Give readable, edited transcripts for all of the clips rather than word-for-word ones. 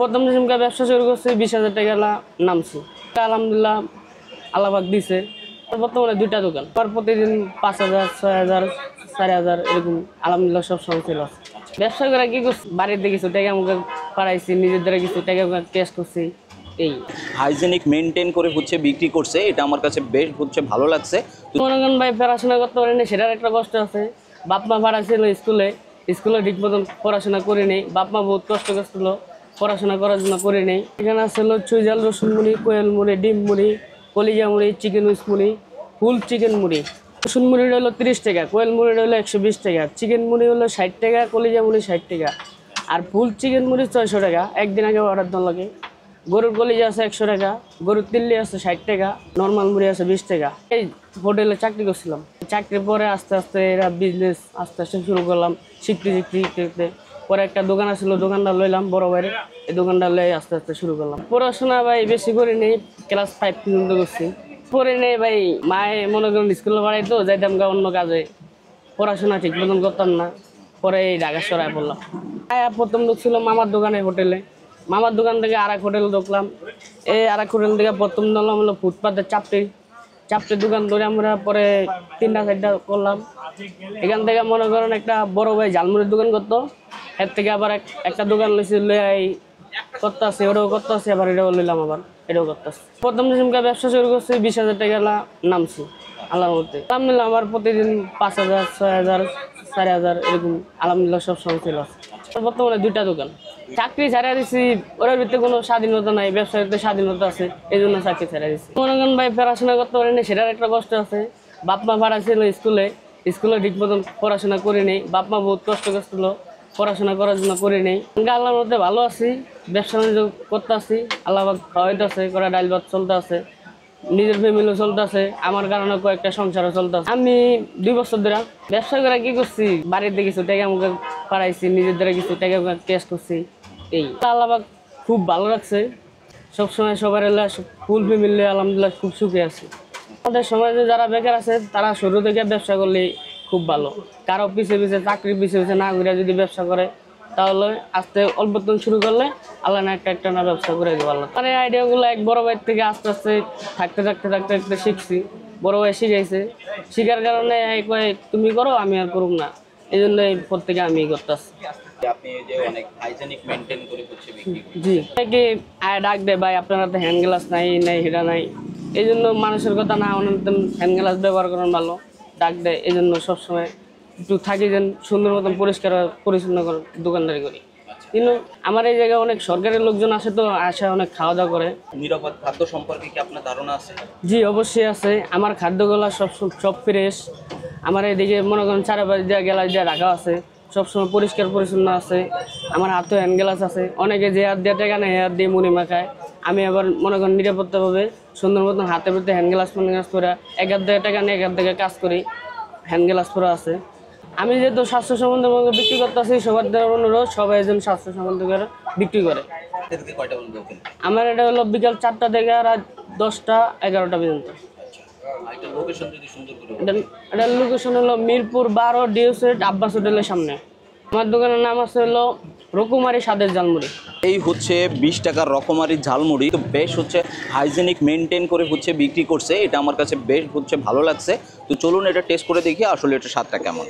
প্রথম যেসমকা ব্যবসা শুরু করছি 20,000 টাকা নামছি। আলহামদুলিল্লাহ আল্লাহ দিছে। বর্তমানে 2টা দোকান। আর প্রতিদিন 5,000, 6,000, 4,000 এরকম আলহামদুলিল্লাহ সব সময় ছিল। ব্যবসা করে কি করছি, বাড়িতে কিছু টাকা আমাকে পাঠাইছি, নিজের দ্বারা কিছু টাকা ক্যাশ করছি। এই হাইজেনিক মেনটেন করে বিক্রি করছে, এটা আমার কাছে বেশ ভালো লাগছে। মনে করেন ভাই পড়াশোনা করতে পারিনি, সেটার একটা কষ্ট আছে। বাপ মা ভাড়া ছিল স্কুলে ঠিক মতন পড়াশোনা করে নেই। বাপ মা বহুত কষ্ট করছিল পড়াশোনা করার জন্য করে নেই। এখানে আসলে চুইজাল রসুন মুড়ি, কোয়েল মুড়ি, ডিম মুড়ি, কলিজা মুড়ি, চিকেন উইস মুড়ি, ফুল চিকেন মুড়ি। রসুন মুড়িটা হলো 30 টাকা, কোয়েল মুড়িটা হলো 120 টাকা, চিকেন মুড়ি হলো 60 টাকা, কলিজা মুড়ি 60 টাকা, আর ফুল চিকেন মুড়ি 600 টাকা। একদিন আগে অর্ডার দেওয়া লাগে। গরুর কলিজা আছে 100 টাকা, গরুর তিল্লি আছে 60 টাকা, নর্মাল মুড়ি আছে 20 টাকা। এই হোটেলে চাকরি করছিলাম। চাকরির পরে আস্তে আস্তে এরা বিজনেস আস্তে আস্তে শুরু করলাম, শিখতে। পরে একটা দোকান আসছিল, দোকানটা লইলাম বড় বাইরে। এই দোকানটা লই আস্তে আস্তে শুরু করলাম। পড়াশোনা ভাই বেশি করে নেই, ক্লাস 5 পর্যন্ত করছি। পরে নেই ভাই, মায়ে মনে করেন স্কুলে বাড়াইতো, যাইতাম গা অন্য কাজে, পড়াশোনা ঠিক মতন করতাম না। পরে এই ঢাকা সরাই পড়লাম। প্রথম ঢুকছিল মামার দোকানে, হোটেলে। মামার দোকান থেকে আরেক হোটেল ঢুকলাম। এই আরেক হোটেল থেকে প্রথম ধরলাম হলো ফুটপাতের চাপটির দোকান ধরে আমরা পরে 3টা-4টা করলাম। এখান থেকে মনে করেন একটা বড় ভাই ঝালমুড়ির দোকান করতো, এর থেকে আবার একটা দোকান লইছি, করতে আসে, ওটাও করতে আসে, আবার এটাও লইলাম, আবার এটাও করতে আসে। প্রথম যেসমকা ব্যবসা শুরু করছি 20,000 টাকা নামছি আল্লাহর মধ্যে। আলহামদুলিল্লাহ আমার প্রতিদিন 5,000, 6,000, 4,000 এরকম আলহামদুলিল্লাহ সব সময় ছিল। বর্তমানে 2টা দোকান। চাকরি ছাড়া দিছি, ওর ভিতরে কোনো স্বাধীনতা নাই। ব্যবসার ভিতরে স্বাধীনতা আছে, এই জন্য চাকরি ছাড়া দিছি। মনে করেন ভাই পড়াশোনা করতে পারিনি, সেটার একটা কষ্ট আছে। বাপ মা ভাড়া ছিল স্কুলে ঠিক মতন পড়াশোনা করে নেই। বাপ মা বহুত কষ্ট করছিল পড়াশোনা করার জন্য করে নেই। আল্লাহর মধ্যে ভালো আছি, ব্যবসা বাণিজ্য করতে আসি, আল্লাহ খাওয়াইতে আছে, করা ডাইল ভাত চলতে আছে, নিজের ফ্যামিলিও চলতে আছে, আমার কারণে কয়েকটা সংসারও চলতে আছে। আমি 2 বছর ধরে ব্যবসা করে কি করছি, বাড়িতে কিছু টাকা আমাকে পাঠাইছি, নিজের দ্বারা কিছু টাকা ক্যাশ করছি। এই আল্লাহ খুব ভালো লাগছে। সবসময় সবার ফুল ফ্যামিলি আলহামদুলিল্লাহ খুব সুখে আছি। আমাদের সমাজে যারা বেকার আছে তারা শুরু থেকে ব্যবসা করলে খুব ভালো। কারো পিছে চাকরি পিছে না ঘুরে যদি ব্যবসা করে, তাহলে আস্তে অল্প শুরু করলে আল্লাহ না একটা না ব্যবসা করে দেবো আল্লাহ। আর এই আইডিয়াগুলো এক বড় ভাইয়ের থেকে আস্তে আস্তে থাকতে শিখছি। বড় ভাই শিখাইছে, শিখার কারণে তুমি করো, আমি আর করুম না, এই জন্য প্রত্যেকে আমি করতেছি। আপনি যে অনেক হাইজেনিক মেনটেন করে বিক্রি করছেন। জি, কি ডাক দে ভাই আপনারা তো হ্যান্ড গ্লাস নাই হিরা নাই, এই জন্য মানুষের কথা না হ্যান্ড গ্লাস ব্যবহার করেন ভালো, ডাক দেয়। এই জন্য সবসময় একটু থাকি যেন সুন্দর মতন পরিষ্কার পরিচ্ছন্ন করে দোকানদারি করি। কিন্তু আমার এই জায়গায় অনেক সরকারি লোকজন আসে, তো আসে অনেক খাওয়া দাওয়া করে। নিরাপদ খাদ্য সম্পর্কে কি আপনার ধারণা আছে? জি অবশ্যই আছে। আমার খাদ্যগুলো সব ফ্রেশ। আমার এদিকে মনে করেন চারপাশ দিয়ে গ্লাস দিয়ে রাখা আছে, সবসময় পরিষ্কার পরিচ্ছন্ন আছে। আমার হাতে হ্যান্ড গ্লাস আছে। অনেকে যে হাত দিয়ে টাকা নেয়, হাত দিয়ে মুড়ি মাখায়। আমি আবার মনে করেন নিরাপত্তাভাবে সুন্দর মতন হাতের ভিতরে হ্যান্ড গ্লাস করে এক হাত দিয়ে টাকা নিয়ে এক হাত থেকে কাজ করি, হ্যান্ড গ্লাস পরা আছে। আমি যেহেতু স্বাস্থ্য সম্বন্ধে বিক্রি করতেছি, সবার দ্বারা অনুরোধ সবাই একজন স্বাস্থ্য সম্বন্ধে করে বিক্রি করে। আমার এটা হলো বিকাল 4টা থেকে রাত 10টা 11টা পর্যন্ত। এটার লোকেশন হলো মিরপুর 12 ডিওসেট আব্বাস হোটেলের সামনে। আমার দোকানের নাম আছে হলো রকমারি স্বাদের ঝালমুড়ি। এই 20 টাকার রকমারি ঝালমুড়ি তো বেশ হাইজেনিক মেনটেন করে বিক্রি করছে, এটা আমার কাছে বেশ ভালো লাগছে। তো চলুন এটা টেস্ট করে দেখি আসলে এটা স্বাদটা কেমন।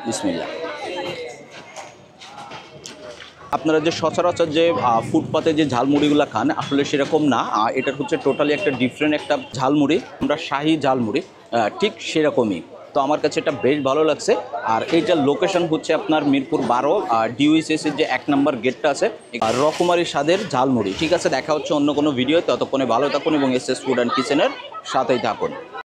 বিসমিল্লাহ। আপনারা যে সচরাচর যে ফুটপাতে যে ঝালমুড়িগুলো খান, আসলে সেরকম না। এটা টোটালি একটা ডিফারেন্ট একটা ঝালমুড়ি। আমরা শাহী ঝালমুড়ি ঠিক সেরকমই। তো আমার কাছে এটা বেশ ভালো লাগছে। আর এইটার লোকেশন আপনার মিরপুর 12 ডিওএসএস এর যে 1 নম্বর গেটটা আছে, রকমারি স্বাদের ঝালমুড়ি। ঠিক আছে, দেখা হচ্ছে অন্য কোনো ভিডিও। ততক্ষণে ভালো থাকুন এবং এসএস ফুড অ্যান্ড কিচেনের সাথেই থাকুন।